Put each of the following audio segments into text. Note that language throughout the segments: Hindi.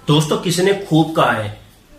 दोस्तों किसी ने खूब कहा है,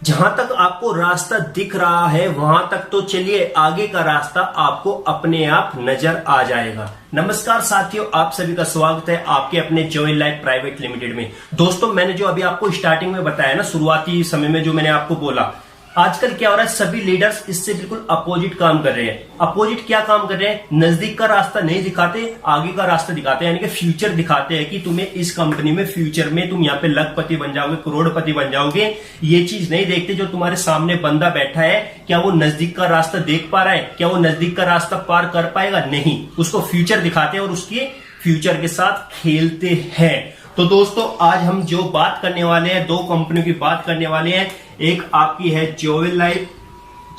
जहां तक आपको रास्ता दिख रहा है वहां तक तो चलिए, आगे का रास्ता आपको अपने आप नजर आ जाएगा। नमस्कार साथियों, आप सभी का स्वागत है आपके अपने जॉय लाइफ प्राइवेट लिमिटेड में। दोस्तों मैंने जो अभी आपको स्टार्टिंग में बताया ना, शुरुआती समय में जो मैंने आपको बोला, आजकल क्या हो रहा है, सभी लीडर्स इससे बिल्कुल अपोजिट काम कर रहे हैं। अपोजिट क्या काम कर रहे हैं? नजदीक का रास्ता नहीं दिखाते, आगे का रास्ता दिखाते हैं, यानी कि फ्यूचर दिखाते हैं कि तुम्हें इस कंपनी में फ्यूचर में तुम यहाँ पे लखपति बन जाओगे, करोड़पति बन जाओगे। ये चीज नहीं देखते जो तुम्हारे सामने बंदा बैठा है, क्या वो नजदीक का रास्ता देख पा रहा है, क्या वो नजदीक का रास्ता पार कर पाएगा? नहीं, उसको फ्यूचर दिखाते हैं और उसके फ्यूचर के साथ खेलते हैं। तो दोस्तों आज हम जो बात करने वाले हैं, दो कंपनियों की बात करने वाले हैं। एक आपकी है जॉय लाइफ,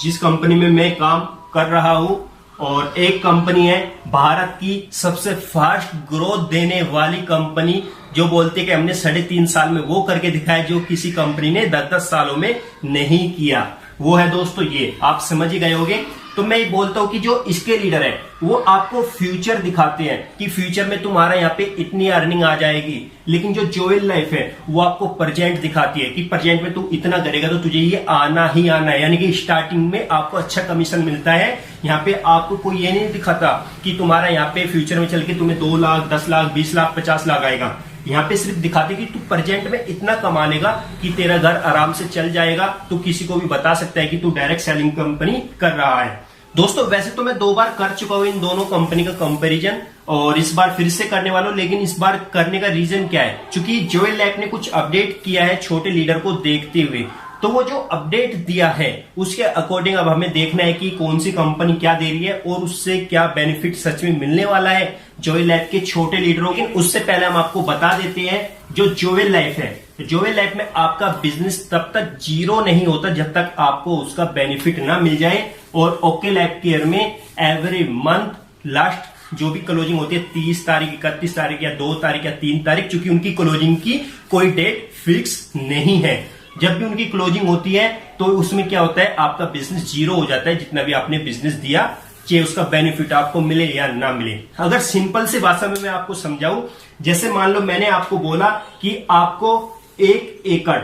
जिस कंपनी में मैं काम कर रहा हूं, और एक कंपनी है भारत की सबसे फास्ट ग्रोथ देने वाली कंपनी, जो बोलते कि हमने 3.5 साल में वो करके दिखाया जो किसी कंपनी ने 10-10 सालों में नहीं किया। वो है दोस्तों ये, आप समझ ही गए होंगे। तो मैं बोलता हूं कि जो इसके लीडर है वो आपको फ्यूचर दिखाते हैं कि फ्यूचर में तुम्हारा यहाँ पे इतनी अर्निंग आ जाएगी, लेकिन जो जॉय लाइफ है वो आपको प्रेजेंट दिखाती है कि प्रेजेंट में तू इतना करेगा तो तुझे ये आना ही आना है, यानी कि स्टार्टिंग में आपको अच्छा कमीशन मिलता है। यहाँ पे आपको कोई ये नहीं दिखाता कि तुम्हारा यहाँ पे फ्यूचर में चल के तुम्हें 2 लाख, 10 लाख, 20 लाख, 50 लाख आएगा। यहाँ पे सिर्फ दिखाते कि तू प्रेजेंट में इतना कमा लेगा कि तेरा घर आराम से चल जाएगा। तू किसी को भी बता सकता है कि तू डायरेक्ट सेलिंग कंपनी कर रहा है। दोस्तों वैसे तो मैं 2 बार कर चुका हूं इन दोनों कंपनी का कंपैरिजन, और इस बार फिर से करने वाला हूं। लेकिन इस बार करने का रीजन क्या है? क्योंकि जॉय लाइफ ने कुछ अपडेट किया है छोटे लीडर को देखते हुए। तो वो जो अपडेट दिया है उसके अकॉर्डिंग अब हमें देखना है कि कौन सी कंपनी क्या दे रही है और उससे क्या बेनिफिट सच में मिलने वाला है जॉय लाइफ के छोटे लीडरों के। उससे पहले हम आपको बता देते हैं, जो जॉय लाइफ है, जॉय लाइफ में आपका बिजनेस तब तक जीरो नहीं होता जब तक आपको उसका बेनिफिट ना मिल जाए। और ओके लाइफ केयर में एवरी मंथ लास्ट जो भी क्लोजिंग होती है 30 तारीख, 31 तारीख या 2 तारीख या 3 तारीख, क्योंकि उनकी क्लोजिंग की कोई डेट फिक्स नहीं है। जब भी उनकी क्लोजिंग होती है तो उसमें क्या होता है, आपका बिजनेस जीरो हो जाता है, जितना भी आपने बिजनेस दिया, चाहे उसका बेनिफिट आपको मिले या ना मिले। अगर सिंपल सी भाषा में मैं आपको समझाऊं, जैसे मान लो मैंने आपको बोला कि आपको 1 एकड़,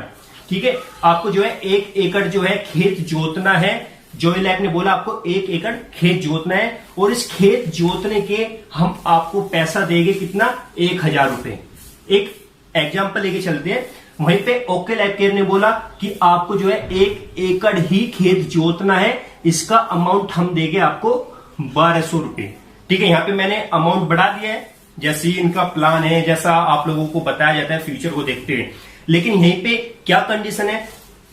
ठीक है, आपको जो है 1 एकड़ जो है खेत जोतना है। जॉय लाइफ ने बोला आपको 1 एकड़ खेत जोतना है, और इस खेत जोतने के हम आपको पैसा देंगे कितना? 1000 रुपए। एक एग्जाम्पल लेके चलते हैं। वहीं पे ओके लाइफ केयर ने बोला कि आपको जो है 1 एकड़ ही खेत जोतना है, इसका अमाउंट हम देंगे आपको 1200 रुपए। ठीक है, यहाँ पे मैंने अमाउंट बढ़ा दिया है, जैसे इनका प्लान है, जैसा आप लोगों को बताया जाता है फ्यूचर को देखते हुए। लेकिन यहीं पे क्या कंडीशन है,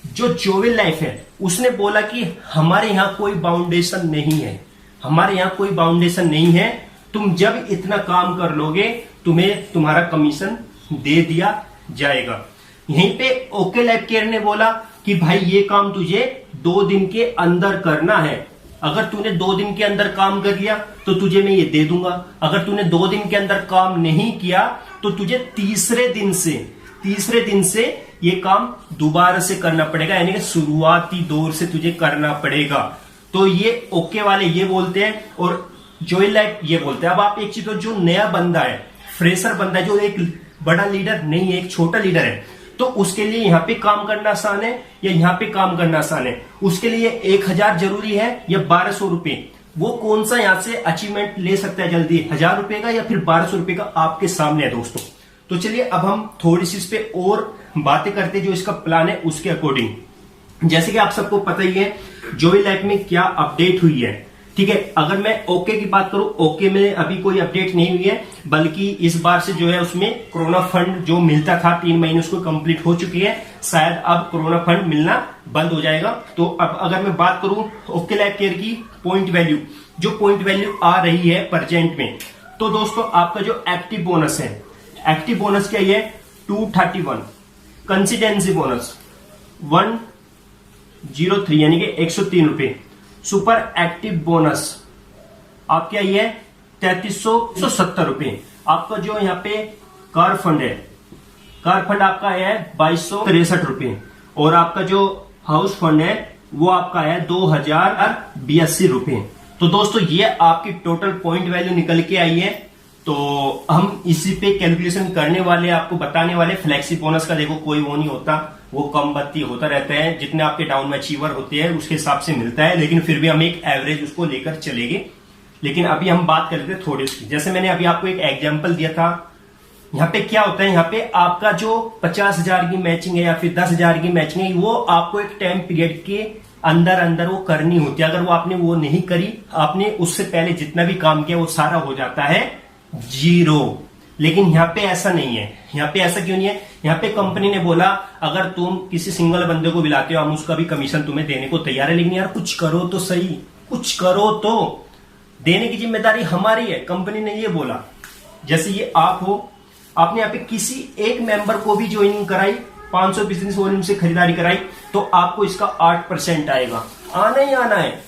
जो जॉय लाइफ है उसने बोला कि हमारे यहाँ कोई बाउंडेशन नहीं है, हमारे यहाँ कोई बाउंडेशन नहीं है, तुम जब इतना काम कर लोगे तुम्हें तुम्हारा कमीशन दे दिया जाएगा। यहीं पे ओके लाइफ केयर ने बोला कि भाई ये काम तुझे 2 दिन के अंदर करना है। अगर तूने 2 दिन के अंदर काम कर लिया तो तुझे मैं ये दे दूंगा। अगर तूने 2 दिन के अंदर काम नहीं किया तो तुझे तीसरे दिन से ये काम दोबारा से करना पड़ेगा, यानी कि शुरुआती दौर से तुझे करना पड़ेगा। तो ये ओके वाले ये बोलते हैं और जॉय लाइफ ये बोलते हैं। अब आप एक चीज, तो जो नया बंदा है, फ्रेशर बंदा है, जो एक बड़ा लीडर नहीं है, एक छोटा लीडर है, तो उसके लिए यहाँ पे काम करना आसान है या यहाँ पे काम करना आसान है? उसके लिए 1000 जरूरी है या 1200 रुपए? वो कौन सा यहाँ से अचीवमेंट ले सकता है जल्दी, 1000 रुपए का या फिर 1200 रुपए का? आपके सामने है दोस्तों। तो चलिए अब हम थोड़ी सी इस पे और बातें करते हैं, जो इसका प्लान है उसके अकॉर्डिंग। जैसे कि आप सबको पता ही है जॉय लाइफ में क्या अपडेट हुई है, ठीक है। अगर मैं ओके की बात करूं, ओके में अभी कोई अपडेट नहीं हुई है, बल्कि इस बार से जो है उसमें कोरोना फंड जो मिलता था 3 महीने उसको कंप्लीट हो चुकी है। शायद अब कोरोना फंड मिलना बंद हो जाएगा। तो अब अगर मैं बात करूं ओके लाइफ केयर की पॉइंट वैल्यू, जो पॉइंट वैल्यू आ रही है प्रेजेंट में, तो दोस्तों आपका जो एक्टिव बोनस है, एक्टिव बोनस क्या है? 231, कंसिस्टेंसी बोनस 103, यानी कि 103 रुपए। सुपर एक्टिव बोनस आपका ये 3370 रुपए। आपका जो यहाँ पे कार फंड है, कार फंड आपका है 2263 रुपए, और आपका जो हाउस फंड है वो आपका है 2082 रुपए। तो दोस्तों ये आपकी टोटल पॉइंट वैल्यू निकल के आई है तो हम इसी पे कैलकुलेशन करने वाले, आपको बताने वाले। फ्लेक्सी बोनस का देखो कोई वो नहीं होता, वो कम बत्ती होता रहता है, जितने आपके डाउन में अचीवर होते हैं उसके हिसाब से मिलता है, लेकिन फिर भी हम एक एवरेज उसको लेकर चलेंगे। लेकिन अभी हम बात कर लेते थोड़ी उसकी। जैसे मैंने अभी आपको एक एग्जाम्पल दिया था, यहाँ पे क्या होता है, यहाँ पे आपका जो 50,000 की मैचिंग है या फिर 10,000 की मैचिंग है, वो आपको एक टाइम पीरियड के अंदर अंदर वो करनी होती है। अगर वो आपने वो नहीं करी, आपने उससे पहले जितना भी काम किया वो सारा हो जाता है 0। लेकिन यहाँ पे ऐसा नहीं है। यहाँ पे ऐसा क्यों नहीं है? यहाँ पे कंपनी ने बोला अगर तुम किसी सिंगल बंदे को बुलाते हो हम उसका भी कमीशन तुम्हें देने को तैयार है, लेकिन यार कुछ करो तो सही, कुछ करो तो। देने की जिम्मेदारी हमारी है, कंपनी ने ये बोला। जैसे ये आप हो, आपने यहाँ पे किसी एक मेंबर को भी ज्वाइनिंग कराई, 500 बिजनेस वॉल्यूम से खरीदारी कराई, तो आपको इसका 8% आएगा, आना ही आना है।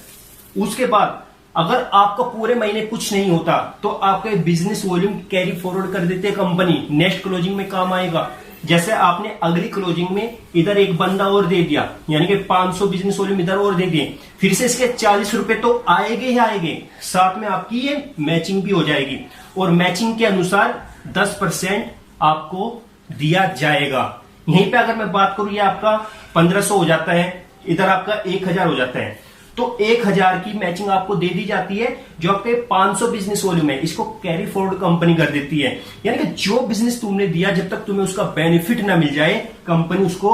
उसके बाद अगर आपका पूरे महीने कुछ नहीं होता तो आपका बिजनेस वॉल्यूम कैरी फॉरवर्ड कर देते हैं कंपनी, नेक्स्ट क्लोजिंग में काम आएगा। जैसे आपने अगली क्लोजिंग में इधर एक बंदा और दे दिया, यानी कि 500 बिजनेस वॉल्यूम इधर और दे दिए, फिर से इसके 40 रुपए तो आएंगे ही आएंगे, साथ में आपकी ये मैचिंग भी हो जाएगी। और मैचिंग के अनुसार 10% आपको दिया जाएगा। यहीं पे अगर मैं बात करूं, ये आपका 1500 हो जाता है, इधर आपका 1000 हो जाता है, तो 1000 की मैचिंग आपको दे दी जाती है। जो आपके 500 बिजनेस वॉल्यूम है इसको कैरी फॉरवर्ड कंपनी कर देती है, यानी कि जो बिजनेस तुमने दिया जब तक तुम्हें उसका बेनिफिट ना मिल जाए कंपनी उसको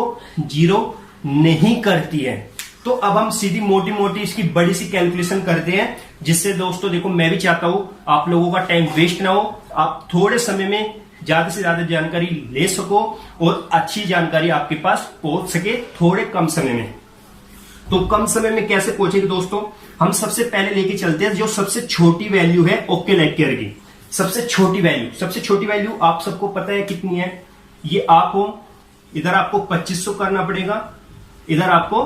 0 नहीं करती है। तो अब हम सीधी मोटी मोटी इसकी बड़ी सी कैलकुलेशन करते हैं, जिससे दोस्तों देखो मैं भी चाहता हूं आप लोगों का टाइम वेस्ट ना हो, आप थोड़े समय में ज्यादा से ज्यादा जानकारी ले सको और अच्छी जानकारी आपके पास पहुंच सके थोड़े कम समय में। तो कम समय में कैसे पहुंचेंगे दोस्तों? हम सबसे पहले लेके चलते हैं जो सबसे छोटी वैल्यू है ओके लाइक केयर की। सबसे छोटी वैल्यू आप सबको पता है कितनी है? ये आप हो, इधर आपको 2500 करना पड़ेगा, इधर आपको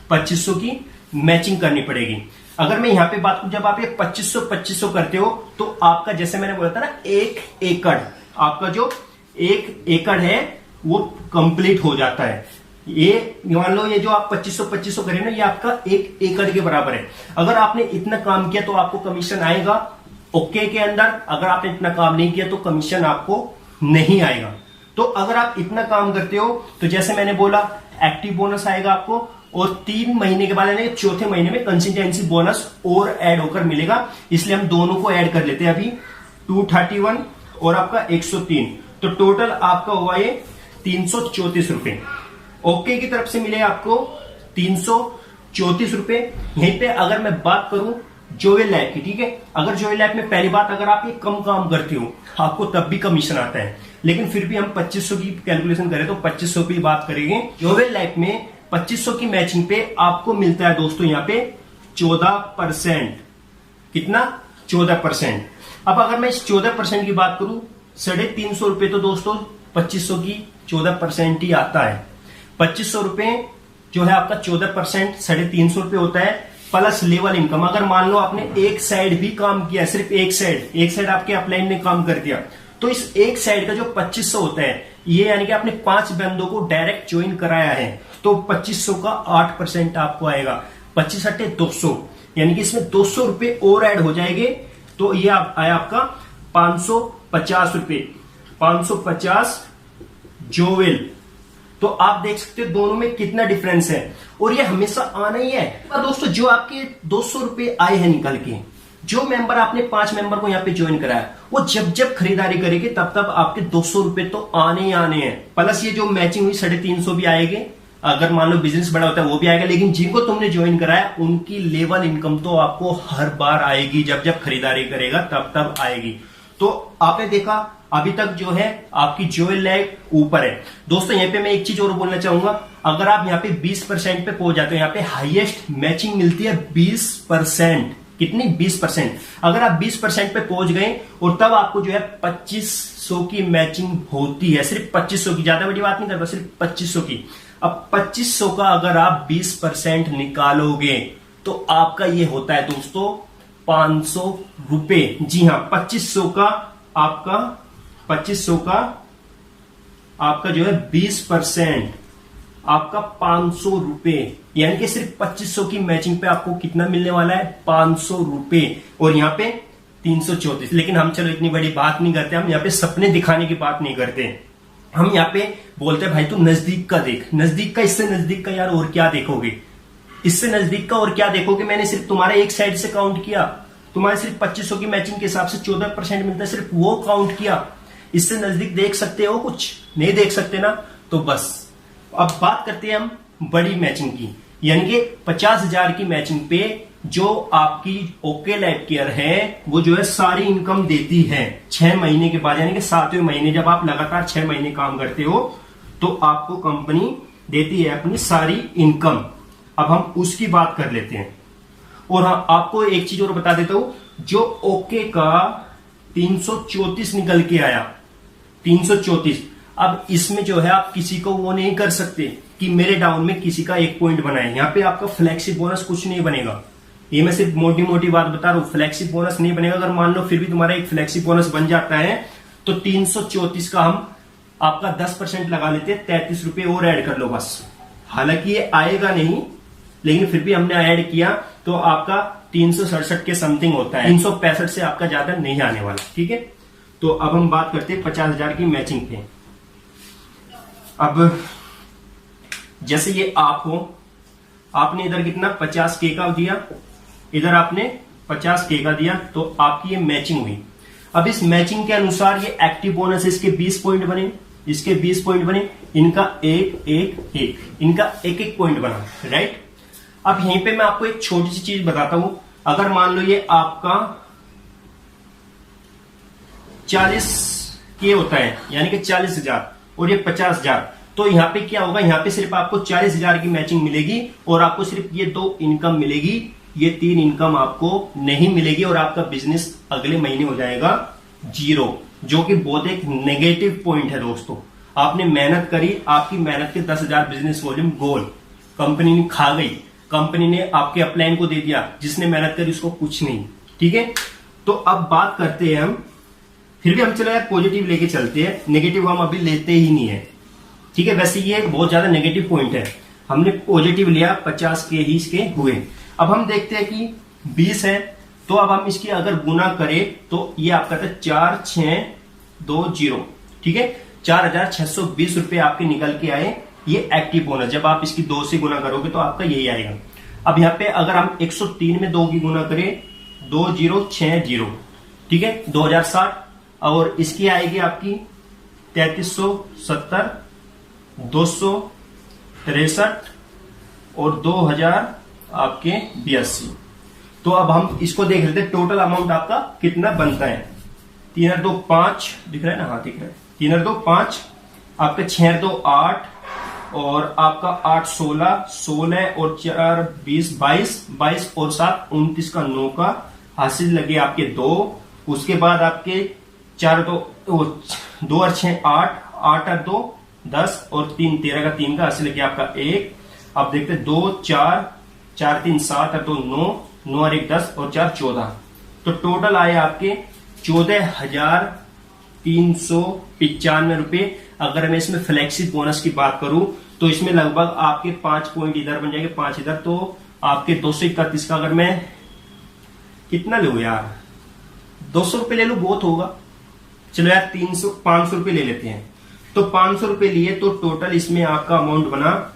2500 की मैचिंग करनी पड़ेगी। अगर मैं यहां पे बात करूं, जब आप ये 2500 करते हो तो आपका, जैसे मैंने बोला था ना, 1 एकड़, आपका जो 1 एकड़ है वो कंप्लीट हो जाता है। ये मान लो ये जो आप 2500 करें ना, ये आपका 1 एकड़ के बराबर है। अगर आपने इतना काम किया तो आपको कमीशन आएगा ओके के अंदर, अगर आपने इतना काम नहीं किया तो कमीशन आपको नहीं आएगा। तो अगर आप इतना काम करते हो तो जैसे मैंने बोला एक्टिव बोनस आएगा आपको, और 3 महीने के बाद यानी चौथे महीने में कंसिस्टेंसी बोनस और ऐड होकर मिलेगा। इसलिए हम दोनों को ऐड कर लेते हैं अभी, 231 और आपका 103, तो टोटल आपका हुआ ये 334 रुपए। ओके की तरफ से मिले आपको 334 रुपए। यहीं पे अगर मैं बात करूं जोवेल लैब की, ठीक है, अगर जोवेल लैब में पहली बात अगर आप ये कम काम करते हो आपको तब भी कमीशन आता है, लेकिन फिर भी हम 2500 की कैलकुलेशन करें तो 2500 की बात करेंगे। जोवेल लैब में 2500 की मैचिंग पे आपको मिलता है दोस्तों यहाँ पे 14%। कितना? 14%। अब अगर मैं इस 14% की बात करूं, 350 रुपए तो दोस्तों 2500 की 14% ही आता है। 2500 रुपए जो है आपका 14%, 350 रुपए होता है, प्लस लेवल इनकम। अगर मान लो आपने एक साइड भी काम किया, सिर्फ एक साइड आपके अपलाइन ने काम कर दिया, तो इस एक साइड का जो 2500 होता है, ये यानी कि आपने 5 बंदों को डायरेक्ट ज्वाइन कराया है, तो 2500 का 8% आपको आएगा। 25 × 200, यानी कि इसमें 200 रुपए और ऐड हो जाएंगे, तो ये आया आपका 550 रुपए, 550 जोवेल। तो आप देख सकते हो दोनों में कितना डिफरेंस है, और ये हमेशा आना ही है। और दोस्तों जो आपके 200 रुपए आए हैं निकल के, जो मेंबर आपने 5 मेंबर को यहाँ पे ज्वाइन कराया, वो जब जब खरीदारी करेंगे तब तब आपके 200 रुपए तो आने ही आने हैं। प्लस ये जो मैचिंग हुई 350 भी आएंगे, अगर मान लो बिजनेस बड़ा होता है वो भी आएगा, लेकिन जिनको तुमने ज्वाइन कराया उनकी लेवल इनकम तो आपको हर बार आएगी, जब जब खरीदारी करेगा तब तब आएगी। तो आपने देखा अभी तक जो है आपकी जोवेल लैब ऊपर है। दोस्तों यहाँ पे मैं एक चीज और बोलना चाहूंगा, अगर आप यहाँ पे 20% पे पहुंच जाते हो, यहाँ पे हाईएस्ट मैचिंग मिलती है 20%। कितनी? 20%। अगर आप 20% पे पहुंच गए और तब आपको जो है 2500 की मैचिंग होती है, सिर्फ 2500 की, ज्यादा बड़ी बात नहीं करता, सिर्फ 2500 की। अब 2500 का अगर आप 20% निकालोगे तो आपका ये होता है दोस्तों 500 रुपए। जी हाँ, 2500 का आपका जो है 20% आपका 500 रुपए, यानी कि सिर्फ 2500 की मैचिंग पे आपको कितना मिलने वाला है? 500 रुपए। और यहाँ पे 334। लेकिन हम चलो इतनी बड़ी बात नहीं करते, हम यहाँ पे सपने दिखाने की बात नहीं करते, हम यहाँ पे बोलते हैं भाई तू नजदीक का देख, नजदीक का, इससे नजदीक का यार और क्या देखोगे, इससे नजदीक का और क्या देखोगे। मैंने सिर्फ तुम्हारा एक साइड से काउंट किया, तुम्हारे सिर्फ 2500 की मैचिंग के हिसाब से 14% मिलता है, सिर्फ वो काउंट किया। इससे नजदीक देख सकते हो कुछ? नहीं देख सकते ना। तो बस अब बात करते हैं हम बड़ी मैचिंग की, यानी कि 50,000 की मैचिंग पे जो आपकी ओके लाइफ केयर है वो जो है सारी इनकम देती है 6 महीने के बाद, यानी कि 7वें महीने जब आप लगातार 6 महीने काम करते हो तो आपको कंपनी देती है अपनी सारी इनकम। अब हम उसकी बात कर लेते हैं। और हाँ, आपको एक चीज और बता देता हूं, जो ओके का 334 निकल के आया, 334, अब इसमें जो है आप किसी को वो नहीं कर सकते कि मेरे डाउन में किसी का 1 पॉइंट बनाए। यहां पे आपका फ्लैक्सी बोनस कुछ नहीं बनेगा, ये मैं सिर्फ मोटी मोटी बात बता रहा हूं, फ्लैक्सी बोनस नहीं बनेगा। अगर मान लो फिर भी तुम्हारा एक फ्लैक्सी बोनस बन जाता है तो 334 का हम आपका 10% लगा लेते हैं, 33 रुपए और ऐड कर लो बस। हालांकि ये आएगा नहीं, लेकिन फिर भी हमने ऐड किया तो आपका 367 के समथिंग होता है, 365 से आपका ज्यादा नहीं आने वाला। ठीक है, तो अब हम बात करते हैं 50,000 की मैचिंग पे। अब जैसे ये आप हो, आपने इधर कितना 50K का दिया, इधर आपने 50K का दिया, तो आपकी ये मैचिंग हुई। अब इस मैचिंग के अनुसार ये एक्टिव बोनस, इसके 20 पॉइंट बने, इसके 20 पॉइंट बने, इनका एक, इनका एक पॉइंट बना, राइट। अब यहीं पे मैं आपको एक छोटी सी चीज बताता हूं, अगर मान लो ये आपका 40K होता है, यानी कि 40,000 और ये 50,000, तो यहां पे क्या होगा, यहां पे सिर्फ आपको 40,000 की मैचिंग मिलेगी और आपको सिर्फ ये 2 इनकम मिलेगी, ये 3 इनकम आपको नहीं मिलेगी और आपका बिजनेस अगले महीने हो जाएगा 0, जो कि बहुत एक नेगेटिव पॉइंट है दोस्तों। आपने मेहनत करी, आपकी मेहनत के 10,000 बिजनेस वॉल्यूम गोल कंपनी ने खा गई, कंपनी ने आपके अपलाइन को दे दिया, जिसने मेहनत करी उसको कुछ नहीं। ठीक है, तो अब बात करते हैं हम, फिर भी हम चलो यार पॉजिटिव लेके चलते हैं, नेगेटिव हम अभी लेते ही नहीं है। ठीक है, वैसे ये बहुत ज्यादा नेगेटिव पॉइंट है, हमने पॉजिटिव लिया, 50K ही इसके हुए। अब हम देखते हैं कि 20 है, तो अब हम इसकी अगर गुना करें तो ये आपका था 4620। ठीक है, 4,620 रुपए आपके निकल के आए, ये एक्टिव बोनस। जब आप इसकी 2 से गुना करोगे तो आपका यही आएगा। अब यहाँ पे अगर हम 103 में 2 की गुना करें, 2060, ठीक है, 2060, और इसकी आएगी आपकी 3370, 263 और 2000 आपके 82। तो अब हम इसको देख लेते हैं, टोटल अमाउंट आपका कितना बनता है। 3 और 2 5 दिख रहा है ना, हाँ दिख रहा है, 3 और 2 5, आपका 6 और 2 8, और आपका 8 16, 16 और 4 20, 22 और 7 29 का 9 का हासिल लगे आपके 2। उसके बाद आपके 4 2 और 6 8, 8 और 2 10 और 3 13 का 3 का हासिल लगे आपका 1। अब देखते 2 4 4 3 7 और 2 9, 9 और 1 10 और 4 14। तो टोटल आए आपके 14,395 रुपए। अगर मैं इसमें फ्लेक्सी बोनस की बात करूं तो इसमें लगभग आपके 5 पॉइंट इधर बन जाएंगे, 5 इधर, तो आपके 231 का अगर मैं कितना लूं यार, 200 रुपए ले लूं बहुत होगा, चलो यार 500 रुपए ले लेते हैं। तो 500 रुपए लिए तो टोटल इसमें आपका अमाउंट बना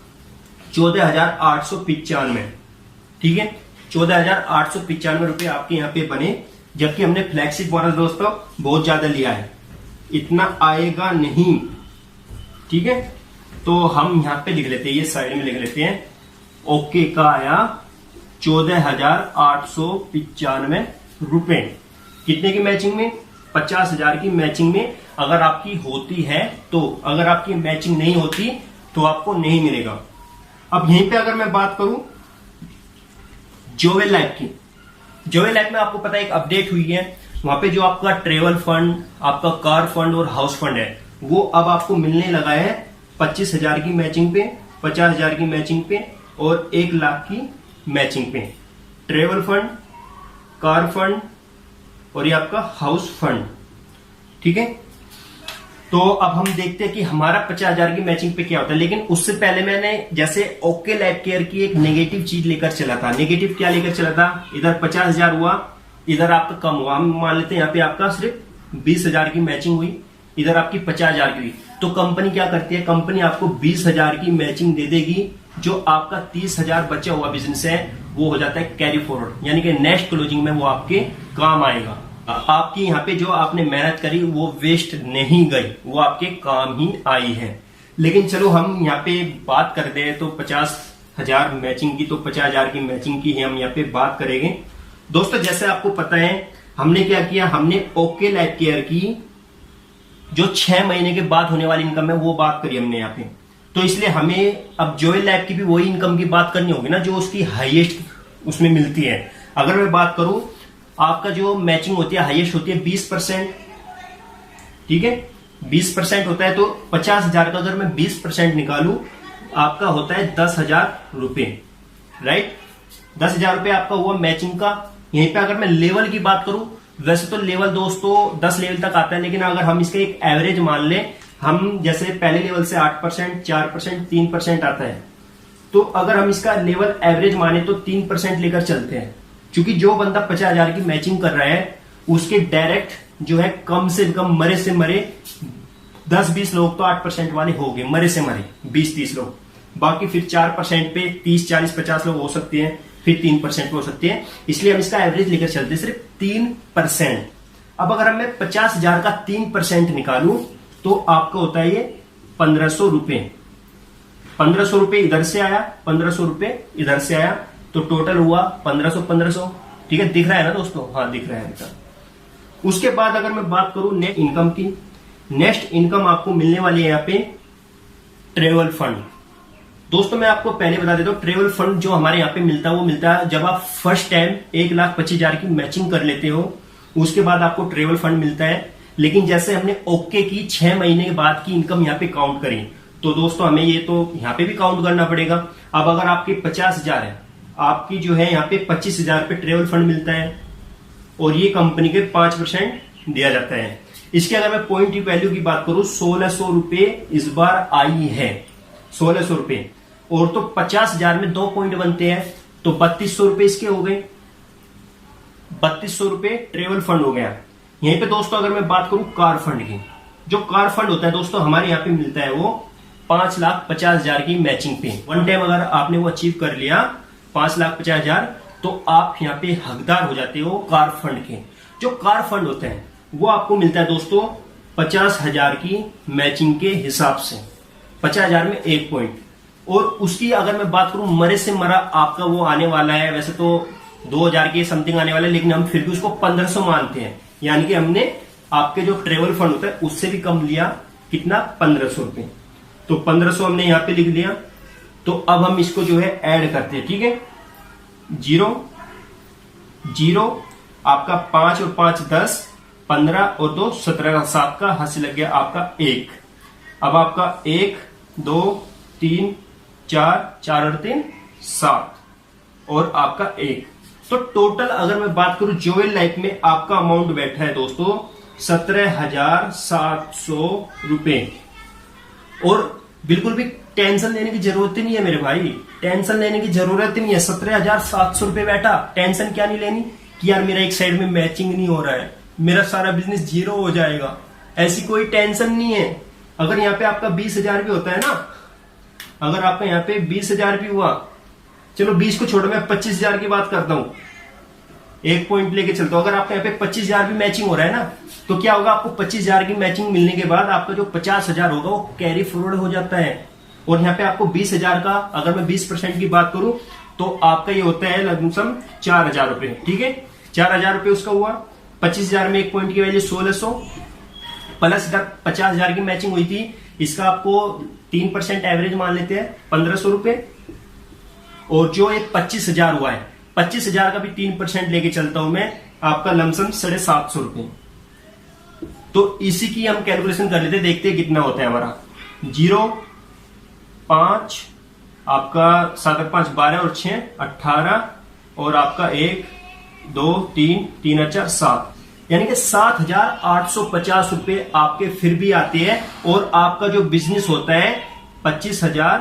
14,895। ठीक है, 14,895 रुपए आपके यहाँ पे बने, जबकि हमने फ्लेक्सी बोनस दोस्तों बहुत ज्यादा लिया है, इतना आएगा नहीं। ठीक है, तो हम यहां पे लिख लेते हैं, ये साइड में लिख लेते हैं, ओके का आया 14,895 रुपए। कितने की मैचिंग में? 50,000 की मैचिंग में अगर आपकी होती है तो, अगर आपकी मैचिंग नहीं होती तो आपको नहीं मिलेगा। अब यहीं पे अगर मैं बात करूं जोवेल लाइफ की, जोवेल लाइफ में आपको पता है एक अपडेट हुई है, वहां पे जो आपका ट्रेवल फंड, आपका कार फंड और हाउस फंड है, वो अब आपको मिलने लगा है 25,000 की मैचिंग पे, 50,000 की मैचिंग पे और 1 लाख की मैचिंग पे। ट्रेवल फंड, कार फंड और ये आपका हाउस फंड। ठीक है, तो अब हम देखते हैं कि हमारा 50,000 की मैचिंग पे क्या होता है। लेकिन उससे पहले मैंने जैसे ओके लाइफ केयर की एक नेगेटिव चीज लेकर चला था। नेगेटिव क्या लेकर चला था? इधर 50,000 हुआ, इधर आपका कम हुआ, हम मान लेते हैं यहाँ पे आपका सिर्फ 20,000 की मैचिंग हुई, इधर आपकी 50,000 की हुई, तो कंपनी क्या करती है, कंपनी आपको 20,000 की मैचिंग दे देगी। जो आपका 30,000 बचा हुआ बिजनेस है वो हो जाता है कैरी फॉरवर्ड, यानी कि नेक्स्ट क्लोजिंग में वो आपके काम आएगा। आपकी यहाँ पे जो आपने मेहनत करी वो वेस्ट नहीं गई, वो आपके काम ही आई है। लेकिन चलो हम यहाँ पे बात करते हैं तो 50,000 मैचिंग की, तो 50,000 की मैचिंग की हम यहाँ पे बात करेंगे। दोस्तों जैसे आपको पता है हमने क्या किया, हमने ओके लाइफ केयर की जो 6 महीने के बाद होने वाली इनकम है वो बात करी हमने यहाँ पे। तो इसलिए हमें अब जोएल लैब की भी वही इनकम की बात करनी होगी ना जो उसकी हाईएस्ट उसमें मिलती है। अगर मैं बात करूं आपका जो मैचिंग होती है हाईएस्ट होती है 20%, ठीक है 20% होता है। तो 50,000 का अगर मैं 20% निकालूं आपका होता है 10,000 रुपए, राइट। 10,000 रुपए आपका हुआ मैचिंग का। यहीं पे अगर मैं लेवल की बात करूं, वैसे तो लेवल दोस्तों 10 लेवल तक आता है, लेकिन अगर हम इसका एक एवरेज मान ले, हम जैसे पहले लेवल से 8%, 4%, 3% आता है, तो अगर हम इसका लेवल एवरेज माने तो 3% लेकर चलते हैं। क्योंकि जो बंदा 50,000 की मैचिंग कर रहा है उसके डायरेक्ट जो है कम से कम मरे से मरे 10-20 लोग तो 8% वाले हो गए, मरे से मरे 20-30 लोग। बाकी फिर 4% पे 30-40-50 लोग हो सकते हैं, फिर 3% हो सकते हैं। इसलिए हम इसका एवरेज लेकर चलते हैं सिर्फ 3%। अब अगर मैं 50,000 का 3% निकालूं तो आपका होता है ये 1,500 रुपए। 1,500 रुपए इधर से आया, 1,500 रुपए इधर से आया, तो टोटल हुआ 1,500। ठीक है, दिख रहा है ना दोस्तों? हाँ दिख रहा है। उसके बाद अगर मैं बात करूं नेक्स्ट इनकम की, नेक्स्ट इनकम आपको मिलने वाली है यहाँ पे ट्रेवल फंड। दोस्तों मैं आपको पहले बता देता हूं, ट्रेवल फंड जो हमारे यहाँ पे मिलता है वो मिलता है जब आप फर्स्ट टाइम 1,25,000 की मैचिंग कर लेते हो, उसके बाद आपको ट्रेवल फंड मिलता है। लेकिन जैसे हमने ओके की 6 महीने के बाद की इनकम यहाँ पे काउंट करी, तो दोस्तों हमें ये तो यहाँ पे भी काउंट करना पड़ेगा। अब अगर आपके 50,000 है, आपकी जो है यहाँ पे 25,000 पे ट्रेवल फंड मिलता है और ये कंपनी के 5% दिया जाता है। इसकी अगर मैं पॉइंट वैल्यू की बात करूं 1,600 रुपए इस बार आई है, 1,600 रुपए। और तो 50,000 में 2 पॉइंट बनते हैं, तो 3,200 रुपए इसके हो गए, 3,200 रुपए ट्रेवल फंड हो गया। यहीं पे दोस्तों अगर मैं बात करूं कार फंड की, जो कार फंड होता है दोस्तों हमारे यहाँ पे मिलता है वो 5,50,000 की मैचिंग पे। वन टाइम अगर आपने वो अचीव कर लिया 5,50,000, तो आप यहाँ पे हकदार हो जाते हो कार फंड के। जो कार फंड होते हैं वो आपको मिलता है दोस्तों 50,000 की मैचिंग के हिसाब से, 50,000 में 1 पॉइंट। और उसकी अगर मैं बात करूं मरे से मरा आपका वो आने वाला है, वैसे तो 2,000 के समथिंग आने वाला है, लेकिन हम फिर भी उसको 1,500 मानते हैं। यानी कि हमने आपके जो ट्रेवल फंड होता है उससे भी कम लिया, कितना 1,500 रुपए। तो 1,500 हमने यहां पे लिख लिया। तो अब हम इसको जो है ऐड करते हैं, ठीक है। 0 0 आपका 5 और 5 10, 15 और 2 17, 7 का हाथ से लग गया आपका 1। अब आपका 1 2 3 4 4 और 3 7 और आपका 1। तो टोटल अगर मैं बात करूं जोएल लाइफ में आपका अमाउंट बैठा है दोस्तों 17,700 रुपए। और बिल्कुल भी टेंशन लेने की जरूरत ही नहीं है मेरे भाई, टेंशन लेने की जरूरत ही नहीं है। 17,700 रुपए बैठा, टेंशन क्या नहीं लेनी कि यार मेरा एक साइड में मैचिंग नहीं हो रहा है, मेरा सारा बिजनेस 0 हो जाएगा, ऐसी कोई टेंशन नहीं है। अगर यहाँ पे आपका 20,000 भी होता है ना, अगर आपका यहाँ पे 20,000 भी हुआ, चलो 20 को छोड़ो, मैं 25,000 की बात करता हूं, 1 पॉइंट लेके चलता हूं। अगर आपका यहाँ पे 25,000 भी मैचिंग हो रहा है ना, तो क्या होगा, आपको 25,000 की मैचिंग मिलने के बाद आपका जो 50,000 होगा वो कैरी फॉरवर्ड हो जाता है। और यहाँ पे आपको 20,000 का अगर मैं 20% की बात करूं तो आपका ये होता है लगभग 4,000 रुपए, ठीक है। 4,000 रुपए उसका हुआ, 25,000 में 1 पॉइंट की वैल्यू 1,600 प्लस 50,000 की मैचिंग हुई थी, इसका आपको 3% एवरेज मान लेते हैं 1,500 रुपए। और जो एक 25,000 हुआ है, 25,000 का भी 3% लेके चलता हूं मैं, आपका लमसम 750 रुपए। तो इसी की हम कैलकुलेशन कर लेते, देखते हैं कितना होता है हमारा। 0 5 आपका 7 और 5 12 और 6 18 और आपका 1 2 3 3 और 4 7, यानी कि 7,850 रुपए आपके फिर भी आते हैं। और आपका जो बिजनेस होता है 25,000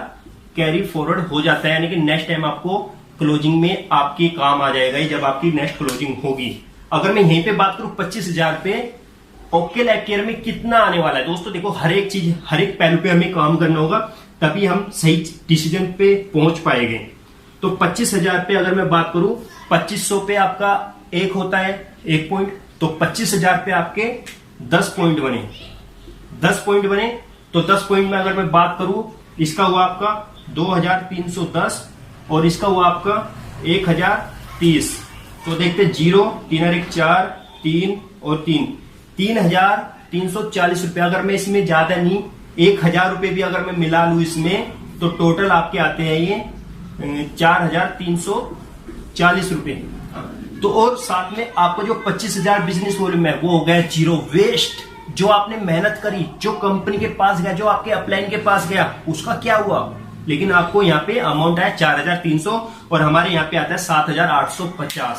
कैरी फॉरवर्ड हो जाता है, यानी कि नेक्स्ट टाइम आपको क्लोजिंग में आपके काम आ जाएगा जब आपकी नेक्स्ट क्लोजिंग होगी। अगर मैं यहीं पे बात करूं 25,000 पे ओके लाइफ केयर में कितना आने वाला है दोस्तों, देखो हर एक चीज, हर एक पहलू पे हमें काम करना होगा, तभी हम सही डिसीजन पे पहुंच पाएंगे। तो 25,000 पे अगर मैं बात करूं, 2500 पे आपका एक होता है 1 पॉइंट, तो 25,000 पे आपके 10 पॉइंट बने, 10 पॉइंट बने। तो 10 पॉइंट में अगर मैं बात करूं, इसका हुआ आपका 2310 और इसका हुआ आपका 1030। तो देखते 0, 3 और 1 4, 3 और 3, 3,340 रुपए। अगर मैं इसमें ज्यादा नहीं 1,000 रुपए भी अगर मैं मिला लू इसमें, तो टोटल आपके आते हैं ये 4,340 रुपए। तो और साथ में आपका जो 25,000 बिजनेस वॉल्यूम है वो हो गया जीरो वेस्ट। जो आपने मेहनत करी, जो कंपनी के पास गया, जो आपके अपलाइन के पास गया, उसका क्या हुआ? लेकिन आपको यहाँ पे अमाउंट आया 4,300 और हमारे यहाँ पे आता है 7,850।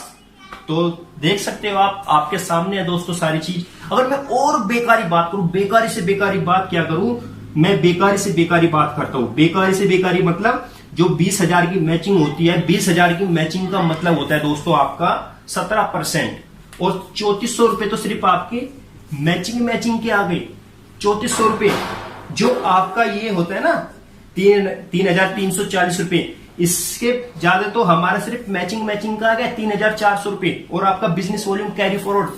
तो देख सकते हो आप, आपके सामने है दोस्तों सारी चीज। अगर मैं और बेकारी बात करूं, बेकारी से बेकारी बात क्या करूं, मैं बेकारी से बेकारी बात करता हूं। बेकारी से बेकारी मतलब जो 20,000 की मैचिंग होती है, 20,000 की मैचिंग का मतलब होता है दोस्तों आपका 17% और 3400 रुपए तो सिर्फ आपके मैचिंग के आ गए। 3400 रुपए जो आपका ये होता है ना 3,340 रुपए, इसके ज्यादा तो हमारा सिर्फ मैचिंग का आ गया 3,400 रुपए और आपका बिजनेस वॉल्यूम कैरी फॉरवर्ड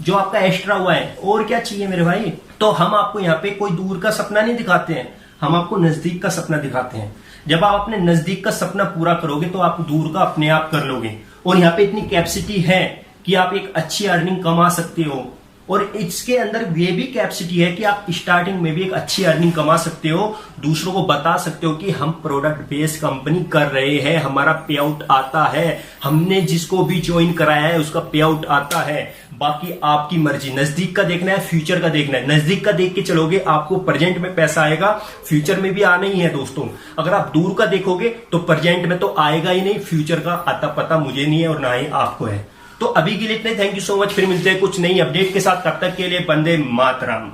जो आपका एक्स्ट्रा हुआ है। और क्या चाहिए मेरे भाई? तो हम आपको यहाँ पे कोई दूर का सपना नहीं दिखाते हैं, हम आपको नजदीक का सपना दिखाते हैं। जब आप अपने नजदीक का सपना पूरा करोगे तो आप दूर का अपने आप कर लोगे। और यहाँ पे इतनी कैपेसिटी है कि आप एक अच्छी अर्निंग कमा सकते हो, और इसके अंदर ये भी कैपेसिटी है कि आप स्टार्टिंग में भी एक अच्छी अर्निंग कमा सकते हो, दूसरों को बता सकते हो कि हम प्रोडक्ट बेस्ड कंपनी कर रहे हैं, हमारा पे आउट आता है, हमने जिसको भी ज्वाइन कराया है उसका पे आउट आता है। बाकी आपकी मर्जी, नजदीक का देखना है, फ्यूचर का देखना है। नजदीक का देख के चलोगे आपको प्रेजेंट में पैसा आएगा, फ्यूचर में भी आना ही है दोस्तों। अगर आप दूर का देखोगे तो प्रेजेंट में तो आएगा ही नहीं, फ्यूचर का आता पता मुझे नहीं है और ना ही आपको है। तो अभी के लिए इतने, थैंक यू सो मच। फिर मिलते हैं कुछ नई अपडेट के साथ, तब तक के लिए वंदे मातरम।